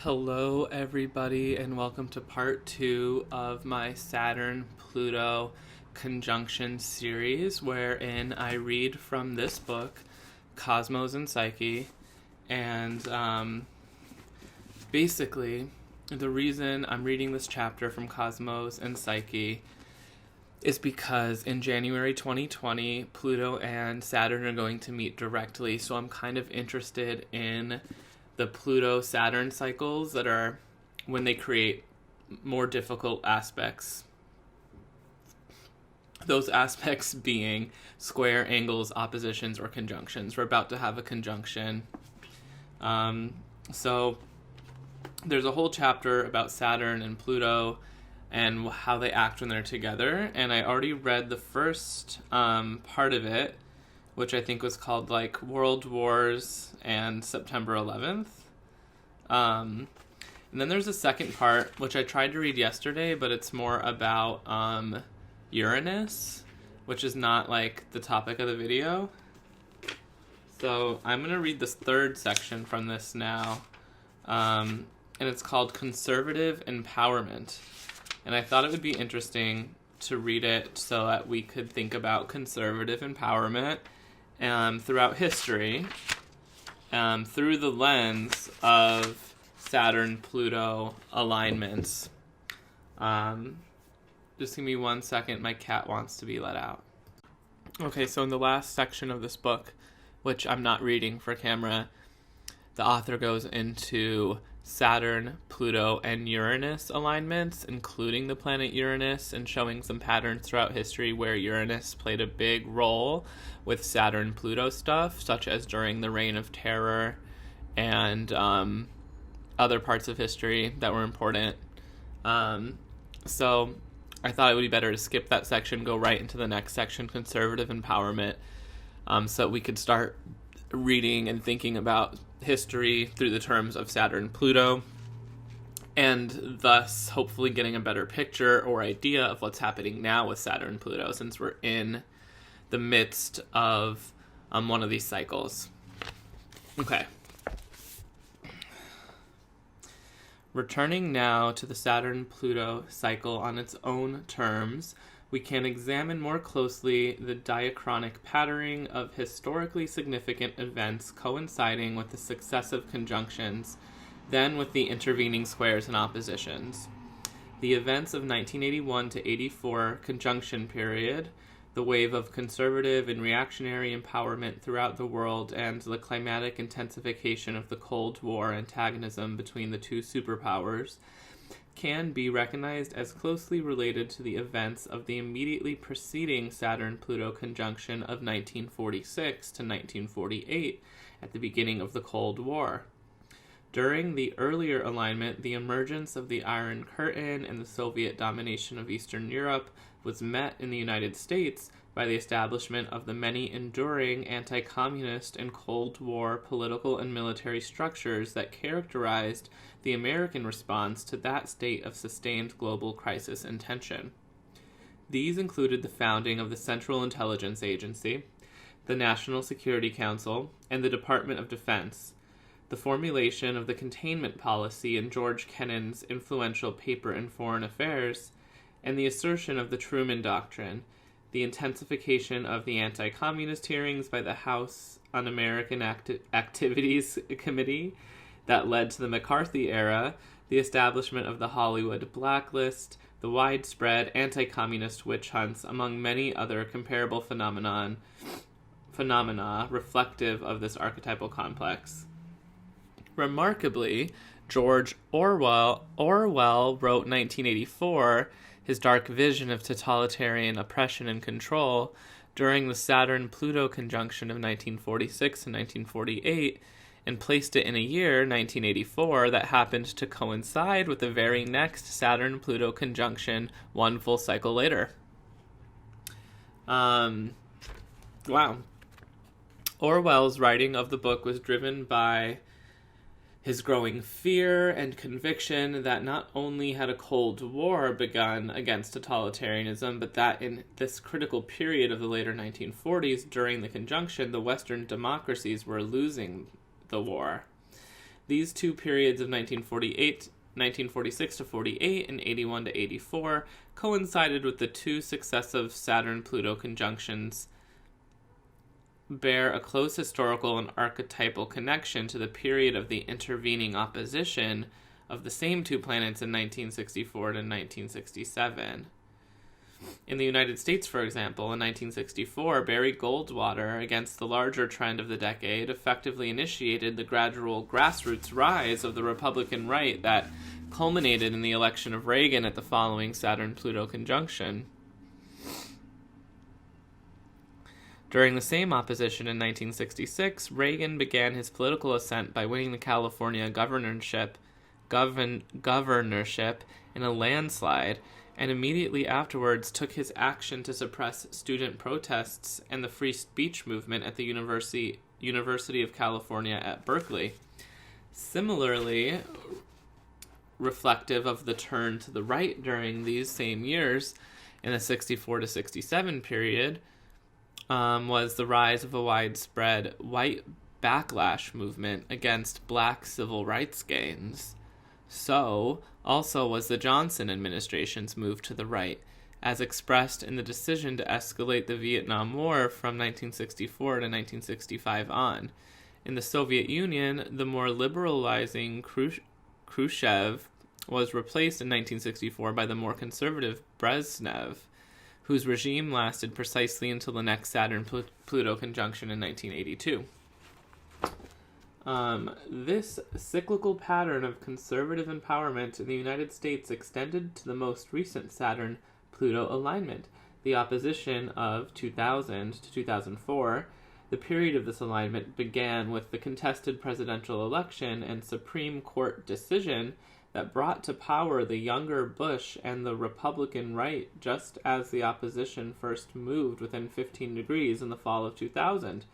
Hello, everybody, and welcome to part 2 of my Saturn Pluto conjunction series, wherein I read from this book, Cosmos and Psyche. And basically, the reason I'm reading this chapter from Cosmos and Psyche is because in January 2020, Pluto and Saturn are going to meet directly, so I'm kind of interested in the Pluto-Saturn cycles that are when they create more difficult aspects. Those aspects being square, angles, oppositions, or conjunctions. We're about to have a conjunction. So there's a whole chapter about Saturn and Pluto and how they act when they're together. And I already read the first part of it, which I think was called like World Wars and September 11th. And then there's a second part, which I tried to read yesterday, but it's more about Uranus, which is not like the topic of the video. So I'm going to read this third section from this now. And it's called Conservative Empowerment. And I thought it would be interesting to read it so that we could think about conservative empowerment throughout history, through the lens of Saturn-Pluto alignments. Just give me 1 second, my cat wants to be let out. Okay, so in the last section of this book, which I'm not reading for camera, the author goes into Saturn, Pluto, and Uranus alignments, including the planet Uranus, and showing some patterns throughout history where Uranus played a big role with Saturn-Pluto stuff, such as during the Reign of Terror and other parts of history that were important. So I thought it would be better to skip that section, go right into the next section, Conservative Empowerment, so we could start reading and thinking about history through the terms of Saturn Pluto, and thus hopefully getting a better picture or idea of what's happening now with Saturn Pluto, since we're in the midst of one of these cycles. Okay. Returning now to the Saturn-Pluto cycle on its own terms, we can examine more closely the diachronic patterning of historically significant events coinciding with the successive conjunctions, then with the intervening squares and oppositions. The events of 1981 to 84 conjunction period, the wave of conservative and reactionary empowerment throughout the world, and the climatic intensification of the Cold War antagonism between the two superpowers can be recognized as closely related to the events of the immediately preceding Saturn-Pluto conjunction of 1946 to 1948 at the beginning of the Cold War. During the earlier alignment, the emergence of the Iron Curtain and the Soviet domination of Eastern Europe was met in the United States by the establishment of the many enduring anti-communist and Cold War political and military structures that characterized the American response to that state of sustained global crisis and tension. These included the founding of the Central Intelligence Agency, the National Security Council, and the Department of Defense, the formulation of the containment policy in George Kennan's influential paper in Foreign Affairs, and the assertion of the Truman Doctrine, the intensification of the anti-communist hearings by the House Un-American Activities Committee that led to the McCarthy era, the establishment of the Hollywood blacklist, the widespread anti-communist witch hunts, among many other comparable phenomena reflective of this archetypal complex. Remarkably, George Orwell wrote 1984, his dark vision of totalitarian oppression and control, during the Saturn-Pluto conjunction of 1946 and 1948, and placed it in a year, 1984, that happened to coincide with the very next Saturn-Pluto conjunction one full cycle later. Wow. Orwell's writing of the book was driven by his growing fear and conviction that not only had a Cold War begun against totalitarianism, but that in this critical period of the later 1940s, during the conjunction, the Western democracies were losing the war. These two periods of 1946 to 48 and 81 to 84 coincided with the two successive Saturn-Pluto conjunctions, bear a close historical and archetypal connection to the period of the intervening opposition of the same two planets in 1964 to 1967. In the United States, for example, in 1964, Barry Goldwater, against the larger trend of the decade, effectively initiated the gradual grassroots rise of the Republican right that culminated in the election of Reagan at the following Saturn-Pluto conjunction. During the same opposition in 1966, Reagan began his political ascent by winning the California governorship in a landslide, and immediately afterwards took his action to suppress student protests and the free speech movement at the University of California at Berkeley. Similarly, reflective of the turn to the right during these same years, in the 64 to 67 period, was the rise of a widespread white backlash movement against black civil rights gains. So, also was the Johnson administration's move to the right, as expressed in the decision to escalate the Vietnam War from 1964 to 1965 on. In the Soviet Union, the more liberalizing Khrushchev was replaced in 1964 by the more conservative Brezhnev, whose regime lasted precisely until the next Saturn-Pluto conjunction in 1982. This cyclical pattern of conservative empowerment in the United States extended to the most recent Saturn-Pluto alignment, the opposition of 2000 to 2004. The period of this alignment began with the contested presidential election and Supreme Court decision that brought to power the younger Bush and the Republican right just as the opposition first moved within 15 degrees in the fall of 2000.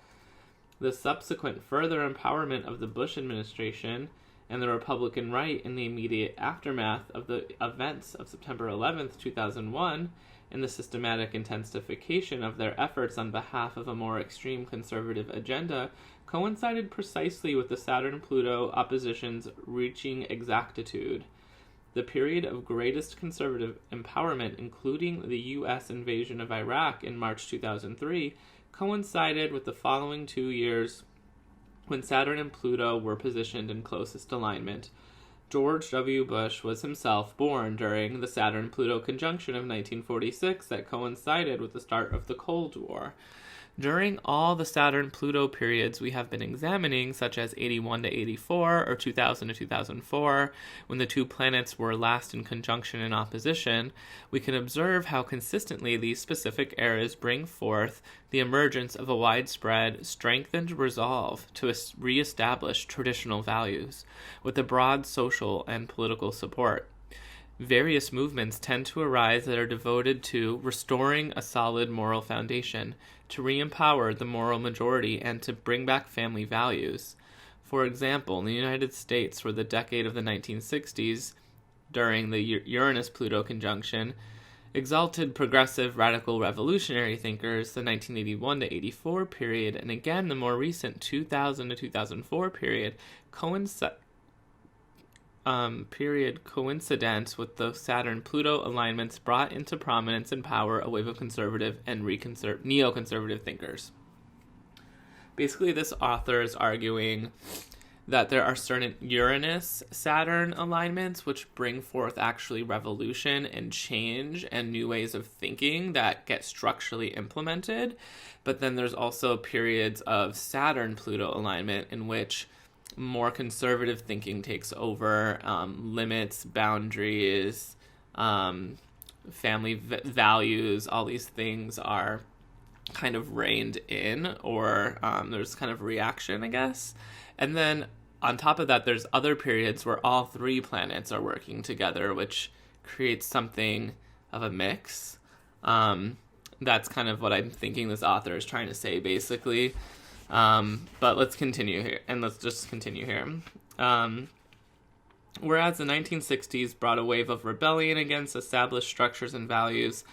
The subsequent further empowerment of the Bush administration and the Republican right in the immediate aftermath of the events of September 11th, 2001, and the systematic intensification of their efforts on behalf of a more extreme conservative agenda coincided precisely with the Saturn-Pluto opposition's reaching exactitude. The period of greatest conservative empowerment, including the U.S. invasion of Iraq in March 2003, coincided with the following 2 years when Saturn and Pluto were positioned in closest alignment. George W. Bush was himself born during the Saturn-Pluto conjunction of 1946 that coincided with the start of the Cold War. During all the Saturn-Pluto periods we have been examining, such as 81 to 84 or 2000 to 2004, when the two planets were last in conjunction and opposition, we can observe how consistently these specific eras bring forth the emergence of a widespread, strengthened resolve to reestablish traditional values, with a broad social and political support. Various movements tend to arise that are devoted to restoring a solid moral foundation, to re-empower the moral majority, and to bring back family values. For example, in the United States, for the decade of the 1960s, during the Uranus-Pluto conjunction, exalted progressive radical revolutionary thinkers, the 1981 to 84 period, and again the more recent 2000 to 2004 period, coincident with the Saturn-Pluto alignments brought into prominence and power a wave of conservative and neoconservative thinkers. Basically, this author is arguing that there are certain Uranus-Saturn alignments which bring forth actually revolution and change and new ways of thinking that get structurally implemented, but then there's also periods of Saturn-Pluto alignment in which more conservative thinking takes over, limits, boundaries, family values, all these things are kind of reined in, or there's kind of reaction, I guess. And then on top of that, there's other periods where all three planets are working together, which creates something of a mix. That's kind of what I'm thinking this author is trying to say, basically. But let's continue here, and let's just continue here. Whereas the 1960s brought a wave of rebellion against established structures and values,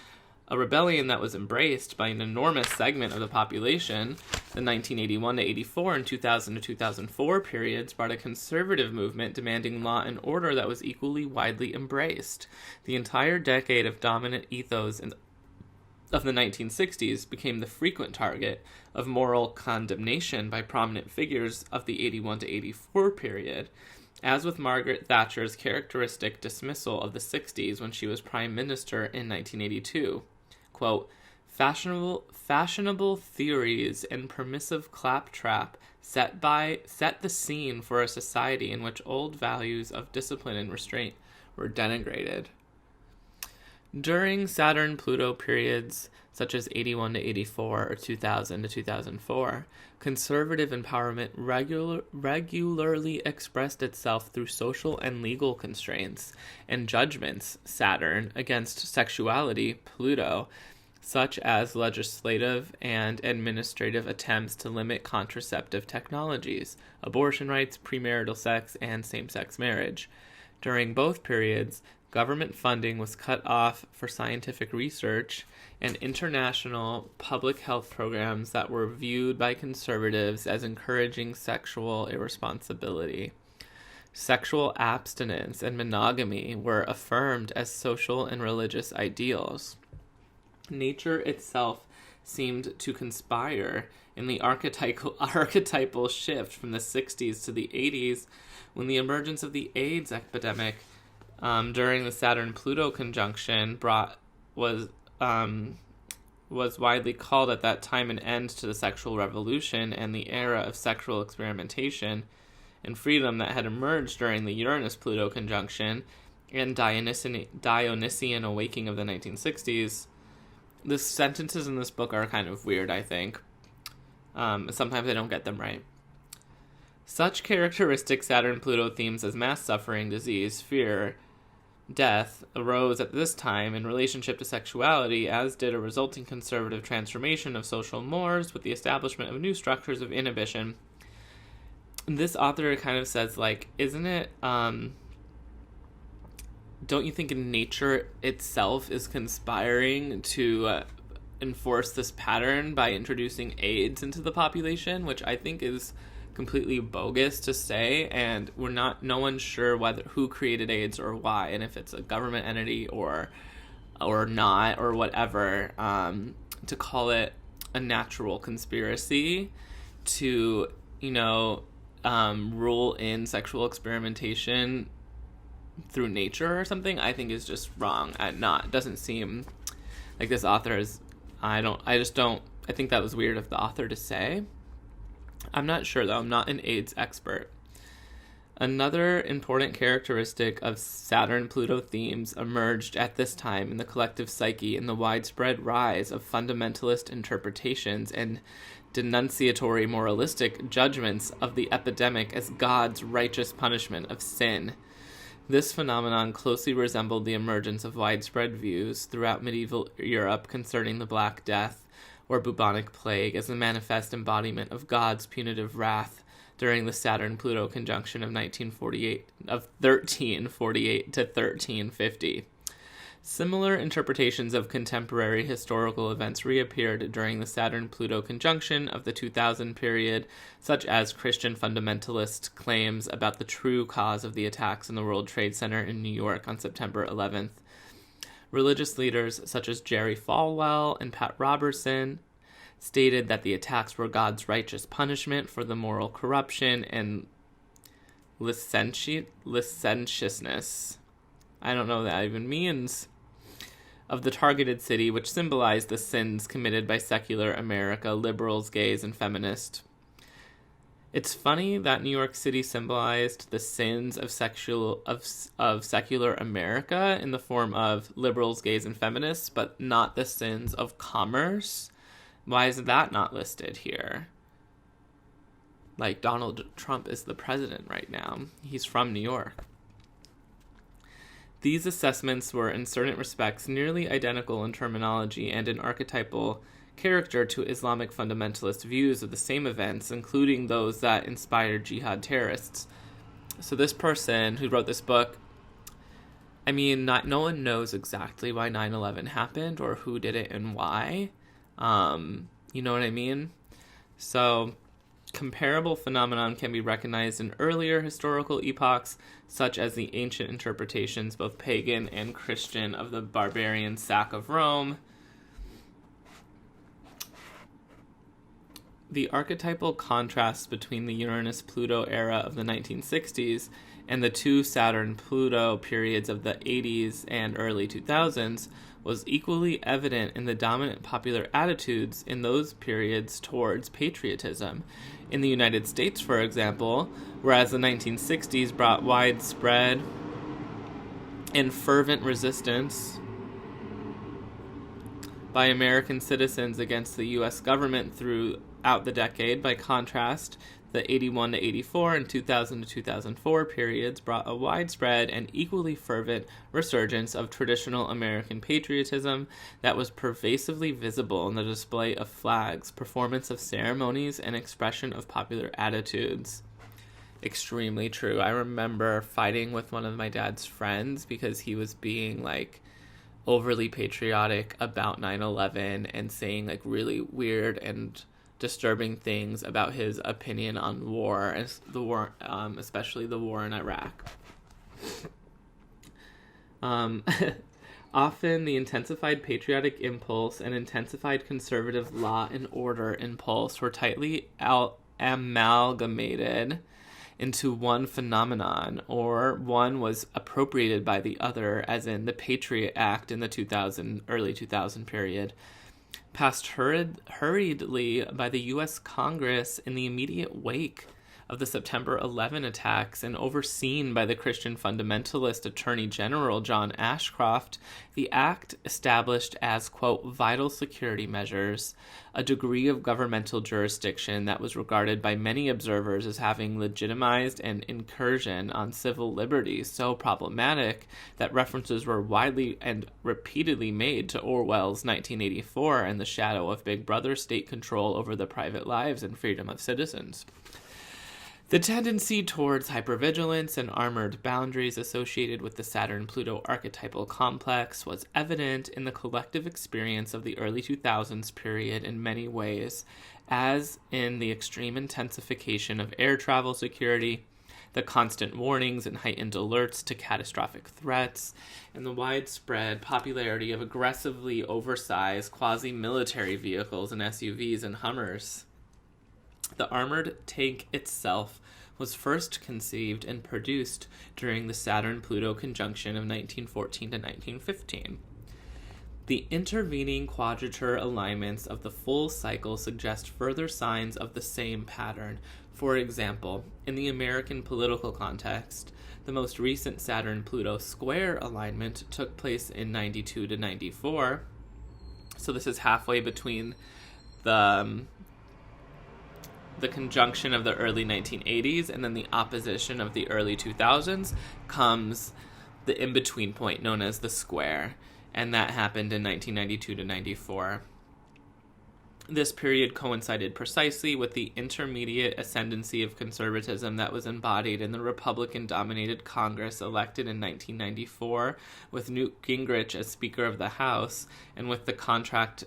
a rebellion that was embraced by an enormous segment of the population. The 1981 to 84 and 2000 to 2004 periods brought a conservative movement demanding law and order that was equally widely embraced. The entire decade of dominant ethos of the 1960s became the frequent target of moral condemnation by prominent figures of the 81 to 84 period. As with Margaret Thatcher's characteristic dismissal of the 60s when she was Prime Minister in 1982, quote, fashionable theories and permissive claptrap set the scene for a society in which old values of discipline and restraint were denigrated. During Saturn Pluto periods such as 81 to 84 or 2000 to 2004, conservative empowerment regularly expressed itself through social and legal constraints and judgments, Saturn, against sexuality, Pluto, such as legislative and administrative attempts to limit contraceptive technologies, abortion rights, premarital sex, and same-sex marriage. During both periods, government funding was cut off for scientific research and international public health programs that were viewed by conservatives as encouraging sexual irresponsibility. Sexual abstinence and monogamy were affirmed as social and religious ideals. Nature itself seemed to conspire in the archetypal shift from the 60s to the 80s when the emergence of the AIDS epidemic during the Saturn-Pluto conjunction was widely called at that time an end to the sexual revolution and the era of sexual experimentation and freedom that had emerged during the Uranus-Pluto conjunction and Dionysian awakening of the 1960s. The sentences in this book are kind of weird, I think. Sometimes I don't get them right. Such characteristic Saturn-Pluto themes as mass suffering, disease, fear, death arose at this time in relationship to sexuality, as did a resulting conservative transformation of social mores with the establishment of new structures of inhibition. This author kind of says, like, isn't it, don't you think nature itself is conspiring to enforce this pattern by introducing AIDS into the population, which I think is completely bogus to say, and no one's sure who created AIDS or why, and if it's a government entity or not or whatever, to call it a natural conspiracy to, rule in sexual experimentation through nature or something, I think is just wrong. It doesn't seem like this author is, I think that was weird of the author to say. I'm not sure though, I'm not an AIDS expert. Another important characteristic of Saturn-Pluto themes emerged at this time in the collective psyche in the widespread rise of fundamentalist interpretations and denunciatory moralistic judgments of the epidemic as God's righteous punishment of sin. This phenomenon closely resembled the emergence of widespread views throughout medieval Europe concerning the Black Death or bubonic plague as a manifest embodiment of God's punitive wrath during the Saturn-Pluto conjunction of 1348 to 1350. Similar interpretations of contemporary historical events reappeared during the Saturn-Pluto conjunction of the 2000 period, such as Christian fundamentalist claims about the true cause of the attacks in the World Trade Center in New York on September 11th. Religious leaders such as Jerry Falwell and Pat Robertson stated that the attacks were God's righteous punishment for the moral corruption and licentiousness, I don't know what that even means, of the targeted city, which symbolized the sins committed by secular America, liberals, gays, and feminists. It's funny that New York City symbolized the sins of secular America in the form of liberals, gays, and feminists, but not the sins of commerce. Why is that not listed here? Like, Donald Trump is the president right now. He's from New York. These assessments were, in certain respects, nearly identical in terminology and in archetypal character to Islamic fundamentalist views of the same events, including those that inspired jihad terrorists. So this person who wrote this book I mean, no one knows exactly why 9/11 happened or who did it and why. You know what I mean? So, comparable phenomenon can be recognized in earlier historical epochs, such as the ancient interpretations, both pagan and Christian, of the barbarian sack of Rome. The archetypal contrast between the Uranus-Pluto era of the 1960s and the two Saturn-Pluto periods of the 80s and early 2000s was equally evident in the dominant popular attitudes in those periods towards patriotism. In the United States, for example, whereas the 1960s brought widespread and fervent resistance by American citizens against the U.S. government throughout the decade, by contrast, the 81 to 84 and 2000 to 2004 periods brought a widespread and equally fervent resurgence of traditional American patriotism that was pervasively visible in the display of flags, performance of ceremonies, and expression of popular attitudes. Extremely true. I remember fighting with one of my dad's friends because he was being overly patriotic about 9/11 and saying really weird and disturbing things about his opinion on war, especially the war in Iraq. Often the intensified patriotic impulse and intensified conservative law and order impulse were tightly amalgamated into one phenomenon, or one was appropriated by the other, as in the Patriot Act in the early 2000 period, passed hurriedly by the U.S. Congress in the immediate wake of the September 11 attacks and overseen by the Christian fundamentalist Attorney General John Ashcroft. The act established as, quote, vital security measures, a degree of governmental jurisdiction that was regarded by many observers as having legitimized an incursion on civil liberties so problematic that references were widely and repeatedly made to Orwell's 1984 and the shadow of Big Brother state control over the private lives and freedom of citizens. The tendency towards hypervigilance and armored boundaries associated with the Saturn-Pluto archetypal complex was evident in the collective experience of the early 2000s period in many ways, as in the extreme intensification of air travel security, the constant warnings and heightened alerts to catastrophic threats, and the widespread popularity of aggressively oversized quasi-military vehicles and SUVs and Hummers. The armored tank itself was first conceived and produced during the Saturn-Pluto conjunction of 1914 to 1915. The intervening quadrature alignments of the full cycle suggest further signs of the same pattern. For example, in the American political context, the most recent Saturn-Pluto square alignment took place in 92 to 94. So this is halfway between the conjunction of the early 1980s and then the opposition of the early 2000s comes the in-between point known as the square, and that happened in 1992 to 94. This period coincided precisely with the intermediate ascendancy of conservatism that was embodied in the Republican-dominated Congress elected in 1994, with Newt Gingrich as Speaker of the House, and with the contract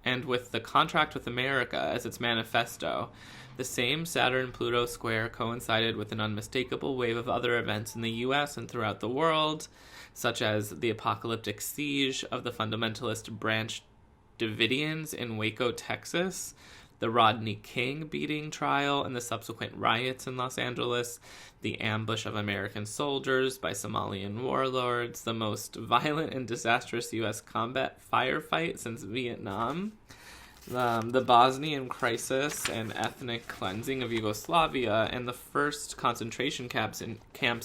with America as its manifesto. The same Saturn-Pluto square coincided with an unmistakable wave of other events in the U.S. and throughout the world, such as the apocalyptic siege of the fundamentalist Branch Davidians in Waco, Texas, the Rodney King beating trial and the subsequent riots in Los Angeles, the ambush of American soldiers by Somalian warlords, the most violent and disastrous U.S. combat firefight since Vietnam, the Bosnian crisis and ethnic cleansing of Yugoslavia, and the first concentration camps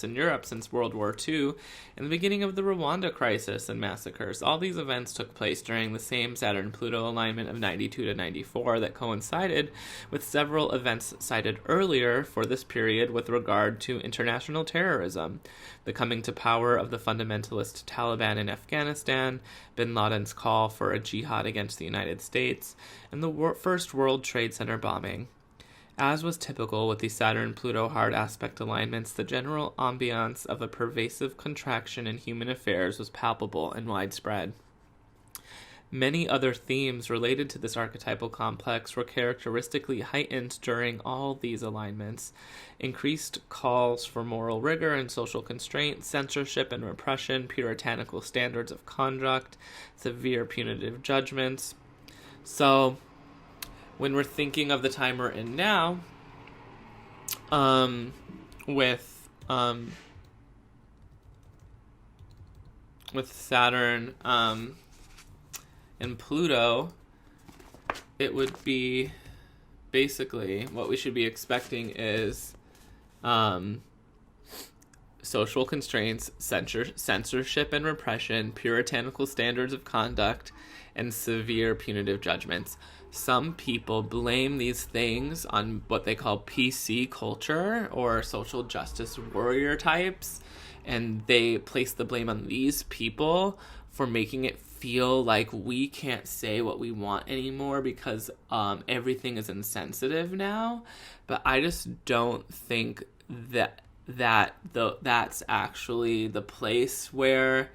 in Europe since World War II, and the beginning of the Rwanda crisis and massacres. All these events took place during the same Saturn-Pluto alignment of 92 to 94 that coincided with several events cited earlier for this period with regard to international terrorism, the coming to power of the fundamentalist Taliban in Afghanistan, bin Laden's call for a jihad against the United States, and the first World Trade Center bombing. As was typical with the Saturn-Pluto hard aspect alignments, the general ambiance of a pervasive contraction in human affairs was palpable and widespread. Many other themes related to this archetypal complex were characteristically heightened during all these alignments. Increased calls for moral rigor and social constraint, censorship and repression, puritanical standards of conduct, severe punitive judgments. So, when we're thinking of the time we're in now, with Saturn, and Pluto, it would be basically what we should be expecting is social constraints, censorship and repression, puritanical standards of conduct, and severe punitive judgments. Some people blame these things on what they call PC culture or social justice warrior types, and they place the blame on these people for making it feel like we can't say what we want anymore because everything is insensitive now. But I just don't think that's actually the place where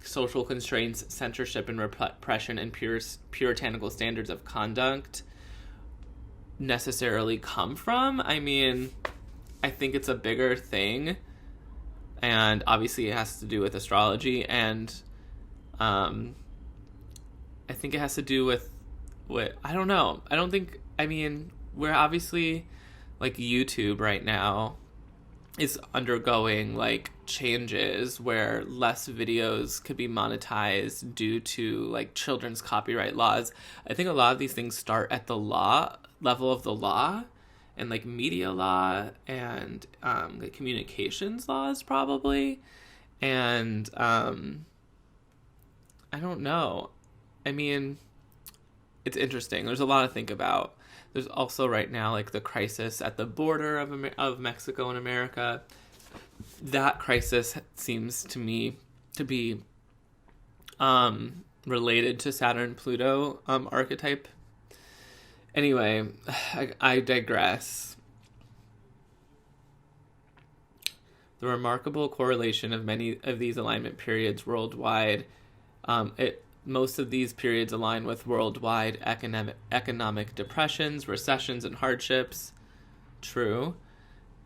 social constraints, censorship and repression, and puritanical standards of conduct necessarily come from. I mean, I think it's a bigger thing, and obviously it has to do with astrology, and I think it has to do with I don't know. We're obviously, like, YouTube right now is undergoing, like, changes where less videos could be monetized due to, like, children's copyright laws. I think a lot of these things start at the level of the law, and, like, media law and like communications laws probably. And I don't know. I mean, it's interesting. There's a lot to think about. There's also right now, like, the crisis at the border of Mexico and America. That crisis seems to me to be related to Saturn-Pluto archetype. Anyway, I digress. The remarkable correlation of many of these alignment periods worldwide, most of these periods align with worldwide economic depressions, recessions, and hardships. True.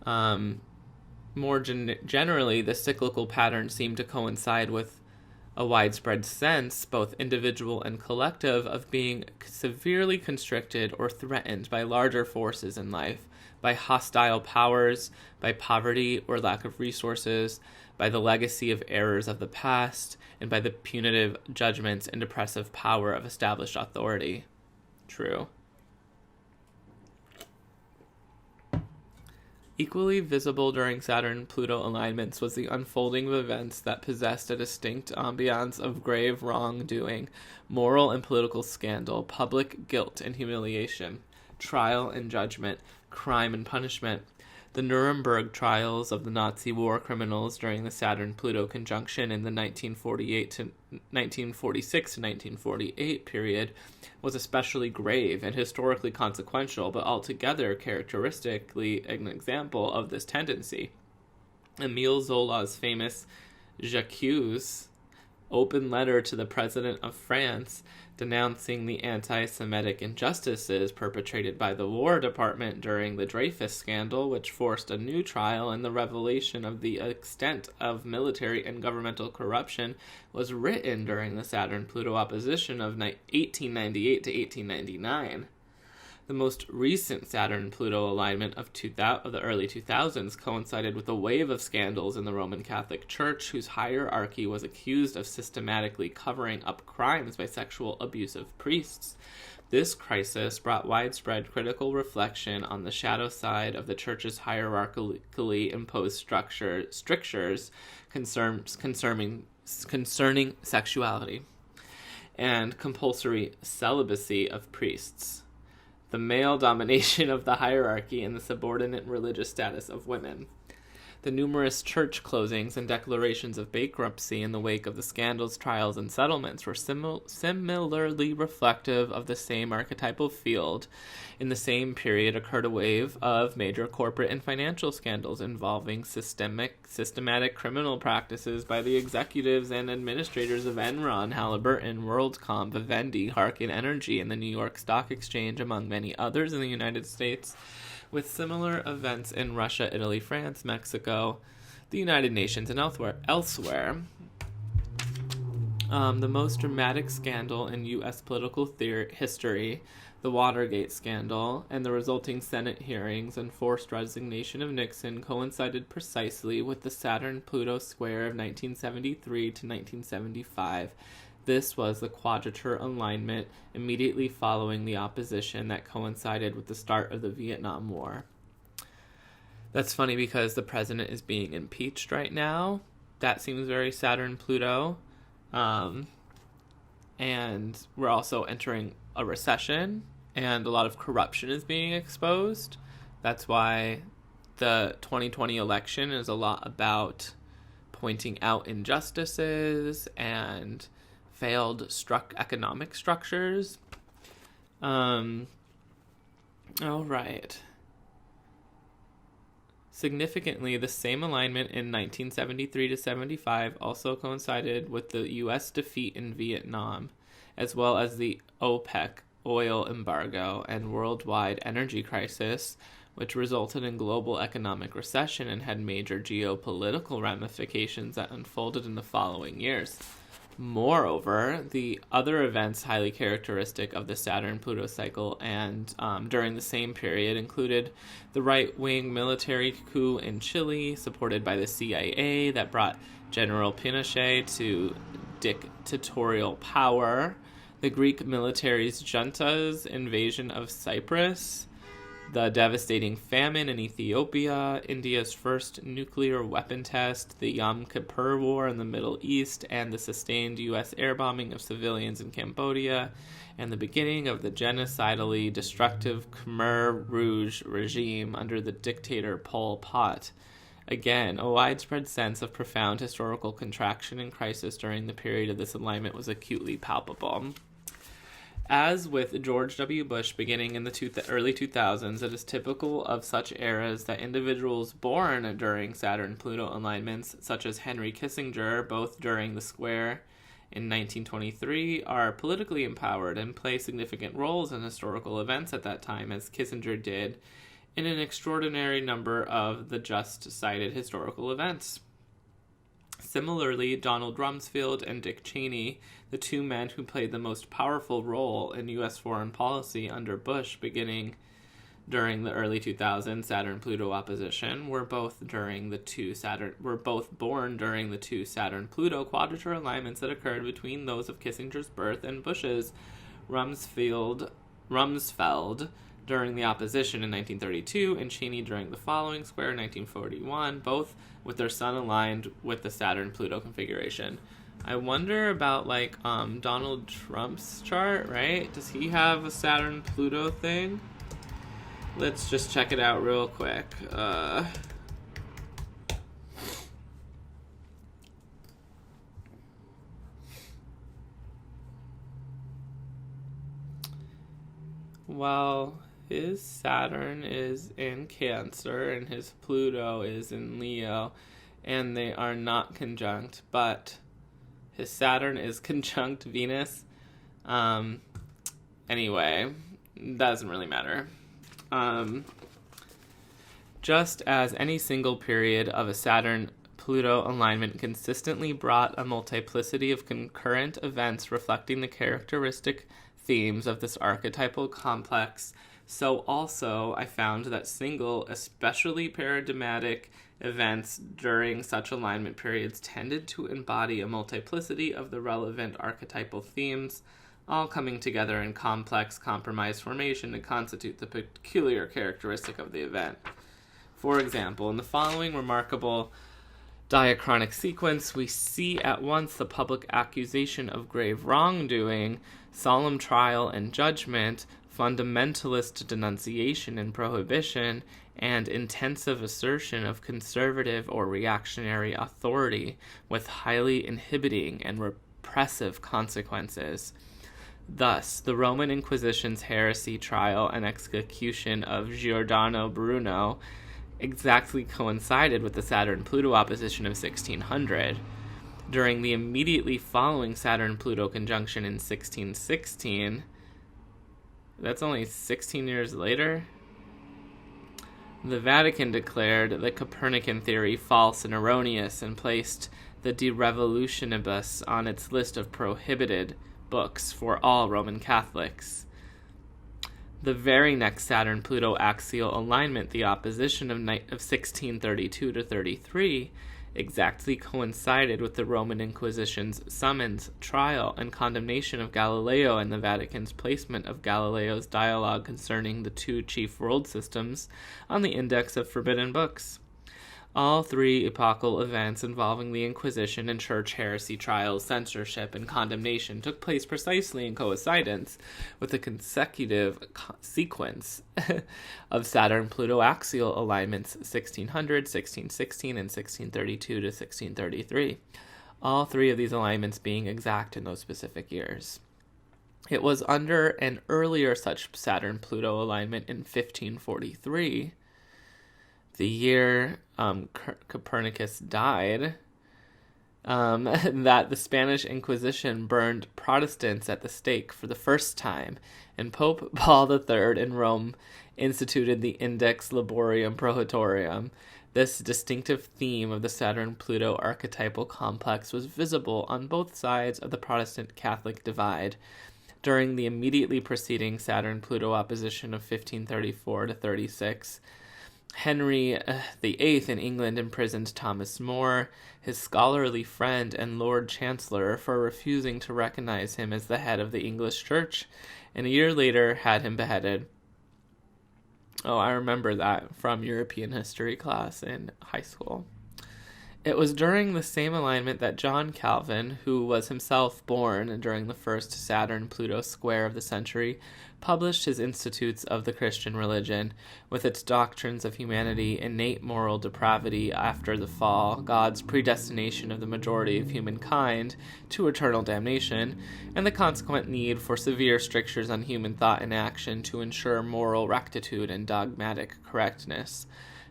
More generally, the cyclical patterns seem to coincide with a widespread sense, both individual and collective, of being severely constricted or threatened by larger forces in life, by hostile powers, by poverty or lack of resources, by the legacy of errors of the past, and by the punitive judgments and oppressive power of established authority. True. Equally visible during Saturn-Pluto alignments was the unfolding of events that possessed a distinct ambiance of grave wrongdoing, moral and political scandal, public guilt and humiliation, trial and judgment, crime and punishment. The Nuremberg trials of the Nazi war criminals during the Saturn-Pluto conjunction in the 1946 to 1948 period was especially grave and historically consequential, but altogether characteristically an example of this tendency. Émile Zola's famous J'accuse open letter to the President of France denouncing the anti-Semitic injustices perpetrated by the War Department during the Dreyfus scandal, which forced a new trial and the revelation of the extent of military and governmental corruption, was written during the Saturn-Pluto opposition of 1898 to 1899. The most recent Saturn-Pluto alignment of the early 2000s coincided with a wave of scandals in the Roman Catholic Church, whose hierarchy was accused of systematically covering up crimes by sexual abusive priests. This crisis brought widespread critical reflection on the shadow side of the Church's hierarchically imposed strictures concerning sexuality and compulsory celibacy of priests, the male domination of the hierarchy, and the subordinate religious status of women. The numerous church closings and declarations of bankruptcy in the wake of the scandals, trials, and settlements were similarly reflective of the same archetypal field. In the same period occurred a wave of major corporate and financial scandals involving systematic criminal practices by the executives and administrators of Enron, Halliburton, WorldCom, Vivendi, Harkin Energy, and the New York Stock Exchange, among many others in the United States, with similar events in Russia, Italy, France, Mexico, the United Nations, and elsewhere. The most dramatic scandal in U.S. political history, the Watergate scandal, and the resulting Senate hearings and forced resignation of Nixon coincided precisely with the Saturn-Pluto square of 1973 to 1975. This was the quadrature alignment immediately following the opposition that coincided with the start of the Vietnam War. That's funny because the president is being impeached right now. That seems very Saturn-Pluto. And we're also entering a recession, and a lot of corruption is being exposed. That's why the 2020 election is a lot about pointing out injustices and failed economic structures. All right. Significantly, the same alignment in 1973 to 75 also coincided with the U.S. defeat in Vietnam, as well as the OPEC oil embargo and worldwide energy crisis, which resulted in global economic recession and had major geopolitical ramifications that unfolded in the following years. Moreover, the other events highly characteristic of the Saturn-Pluto cycle and during the same period included the right-wing military coup in Chile, supported by the CIA, that brought General Pinochet to dictatorial power, the Greek military's junta's invasion of Cyprus, the devastating famine in Ethiopia, India's first nuclear weapon test, the Yom Kippur War in the Middle East, and the sustained U.S. air bombing of civilians in Cambodia, and the beginning of the genocidally destructive Khmer Rouge regime under the dictator Pol Pot. Again, a widespread sense of profound historical contraction and crisis during the period of this alignment was acutely palpable. As with George W. Bush beginning in the early 2000s, it is typical of such eras that individuals born during Saturn-Pluto alignments, such as Henry Kissinger, both during the square in 1923, are politically empowered and play significant roles in historical events at that time, as Kissinger did in an extraordinary number of the just cited historical events. Similarly, Donald Rumsfeld and Dick Cheney, the two men who played the most powerful role in U.S. foreign policy under Bush beginning during the early 2000s Saturn-Pluto opposition, were both born during the two Saturn-Pluto quadrature alignments that occurred between those of Kissinger's birth and Bush's. Rumsfeld during the opposition in 1932, and Cheney during the following square in 1941, both with their sun aligned with the Saturn-Pluto configuration. I wonder about, Donald Trump's chart, right? Does he have a Saturn-Pluto thing? Let's just check it out real quick. Well, his Saturn is in Cancer and his Pluto is in Leo, and they are not conjunct, but his Saturn is conjunct Venus. Anyway, doesn't really matter. Just as any single period of a Saturn-Pluto alignment consistently brought a multiplicity of concurrent events reflecting the characteristic themes of this archetypal complex, so also I found that single, especially paradigmatic events during such alignment periods tended to embody a multiplicity of the relevant archetypal themes, all coming together in complex compromise formation to constitute the peculiar characteristic of the event. For example, in the following remarkable diachronic sequence, we see at once the public accusation of grave wrongdoing, solemn trial and judgment, fundamentalist denunciation and prohibition, and intensive assertion of conservative or reactionary authority with highly inhibiting and repressive consequences. Thus, the Roman Inquisition's heresy trial and execution of Giordano Bruno exactly coincided with the Saturn-Pluto opposition of 1600. During the immediately following Saturn-Pluto conjunction in 1616, that's only 16 years later, the Vatican declared the Copernican theory false and erroneous and placed the De Revolutionibus on its list of prohibited books for all Roman Catholics. The very next Saturn-Pluto axial alignment, the opposition of 1632 to 33, exactly coincided with the Roman Inquisition's summons, trial, and condemnation of Galileo and the Vatican's placement of Galileo's dialogue concerning the two chief world systems on the Index of Forbidden Books. All three epochal events involving the Inquisition and church heresy trials, censorship, and condemnation took place precisely in coincidence with the consecutive sequence of Saturn-Pluto axial alignments 1600, 1616, and 1632 to 1633, all three of these alignments being exact in those specific years. It was under an earlier such Saturn-Pluto alignment in 1543, the year Copernicus died, that the Spanish Inquisition burned Protestants at the stake for the first time, and Pope Paul III in Rome instituted the Index Liborium Prohibitorium. This distinctive theme of the Saturn-Pluto archetypal complex was visible on both sides of the Protestant-Catholic divide during the immediately preceding Saturn-Pluto opposition of 1534 to 36. Henry VIII in England imprisoned Thomas More, his scholarly friend and Lord Chancellor, for refusing to recognize him as the head of the English Church, and a year later had him beheaded. Oh, I remember that from European history class in high school. It was during the same alignment that John Calvin, who was himself born during the first Saturn-Pluto square of the century, published his Institutes of the Christian Religion, with its doctrines of humanity, innate moral depravity after the fall, God's predestination of the majority of humankind to eternal damnation, and the consequent need for severe strictures on human thought and action to ensure moral rectitude and dogmatic correctness.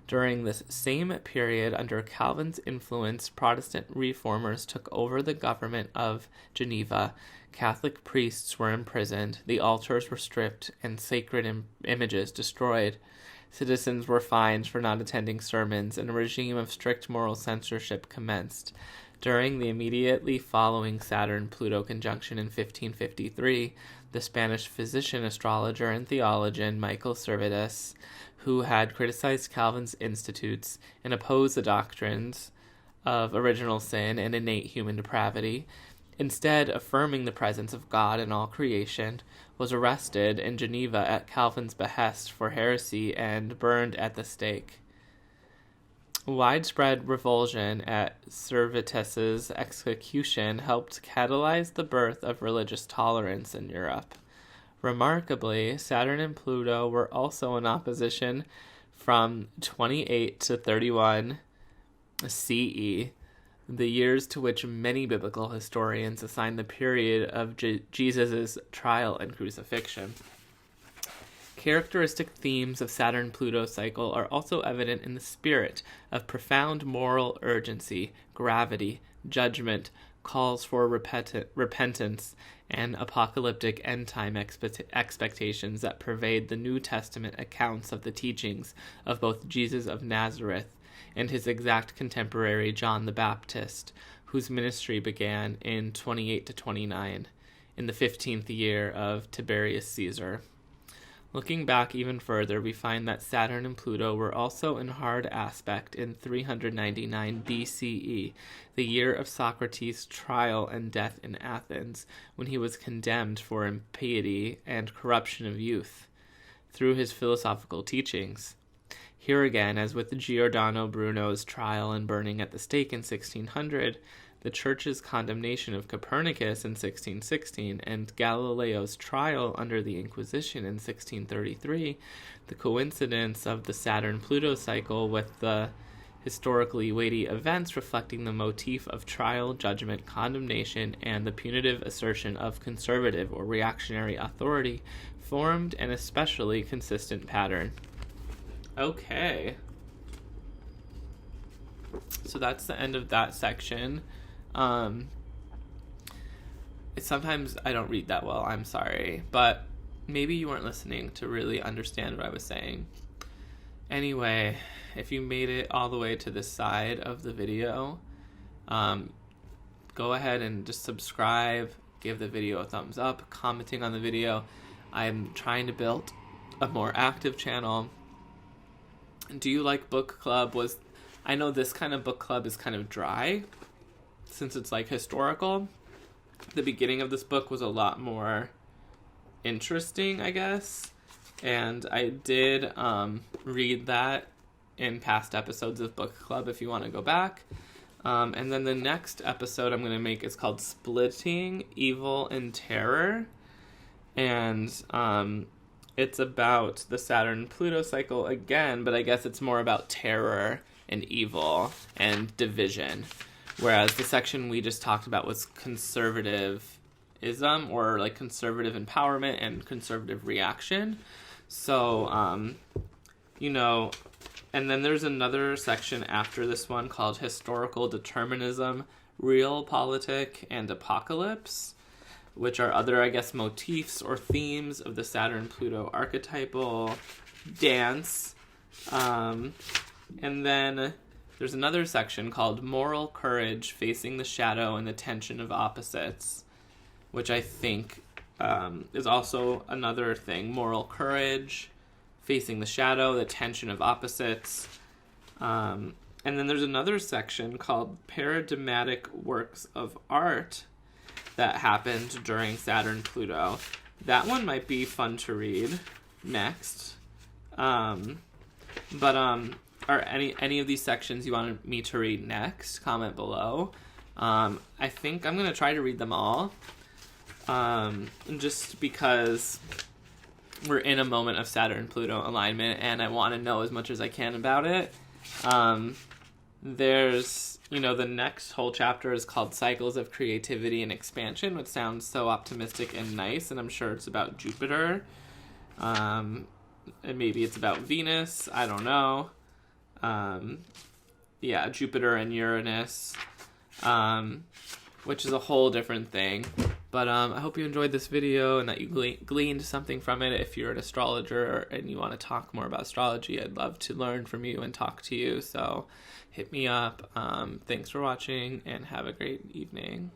During this same period, under Calvin's influence, Protestant reformers took over the government of Geneva. Catholic priests were imprisoned, the altars were stripped, and sacred images destroyed. Citizens were fined for not attending sermons, and a regime of strict moral censorship commenced. During the immediately following Saturn-Pluto conjunction in 1553, the Spanish physician, astrologer, and theologian Michael Servetus, who had criticized Calvin's Institutes and opposed the doctrines of original sin and innate human depravity, instead affirming the presence of God in all creation, was arrested in Geneva at Calvin's behest for heresy and burned at the stake. Widespread revulsion at Servetus's execution helped catalyze the birth of religious tolerance in Europe. Remarkably, Saturn and Pluto were also in opposition from 28 to 31 CE, the years to which many biblical historians assign the period of Jesus' trial and crucifixion. Characteristic themes of Saturn-Pluto cycle are also evident in the spirit of profound moral urgency, gravity, judgment, calls for repentance, and apocalyptic end-time expectations that pervade the New Testament accounts of the teachings of both Jesus of Nazareth and his exact contemporary John the Baptist, whose ministry began in 28 to 29, in the 15th year of Tiberius Caesar. Looking back even further, we find that Saturn and Pluto were also in hard aspect in 399 BCE, the year of Socrates' trial and death in Athens, when he was condemned for impiety and corruption of youth through his philosophical teachings. Here again, as with Giordano Bruno's trial and burning at the stake in 1600, the Church's condemnation of Copernicus in 1616, and Galileo's trial under the Inquisition in 1633, the coincidence of the Saturn-Pluto cycle with the historically weighty events reflecting the motif of trial, judgment, condemnation, and the punitive assertion of conservative or reactionary authority formed an especially consistent pattern. Okay. So that's the end of that section. Sometimes I don't read that well, I'm sorry, but maybe you weren't listening to really understand what I was saying. Anyway, if you made it all the way to this side of the video, go ahead and just subscribe, give the video a thumbs up, commenting on the video. I'm trying to build a more active channel. Do you like book club? I know this kind of book club is kind of dry, since it's like historical. The beginning of this book was a lot more interesting, I guess. And I did read that in past episodes of book club if you want to go back. And then the next episode I'm going to make is called Splitting Evil and Terror. And it's about the Saturn-Pluto cycle again, but I guess it's more about terror and evil and division. Whereas the section we just talked about was conservatism, or like conservative empowerment and conservative reaction. So, and then there's another section after this one called Historical Determinism, Realpolitik, and Apocalypse, which are other, I guess, motifs or themes of the Saturn-Pluto archetypal dance. And then there's another section called Moral Courage, Facing the Shadow and the Tension of Opposites, which I think is also another thing. Moral courage, facing the shadow, the tension of opposites. And then there's another section called Paradigmatic Works of Art that happened during Saturn-Pluto. That one might be fun to read next. Are any of these sections you wanted me to read next? Comment below. I think I'm going to try to read them all. Just because we're in a moment of Saturn-Pluto alignment and I want to know as much as I can about it. There's, the next whole chapter is called Cycles of Creativity and Expansion, which sounds so optimistic and nice, and I'm sure it's about Jupiter. And maybe it's about Venus, I don't know. Jupiter and Uranus, which is a whole different thing. But I hope you enjoyed this video and that you gleaned something from it. If you're an astrologer and you want to talk more about astrology, I'd love to learn from you and talk to you. So hit me up. Thanks for watching and have a great evening.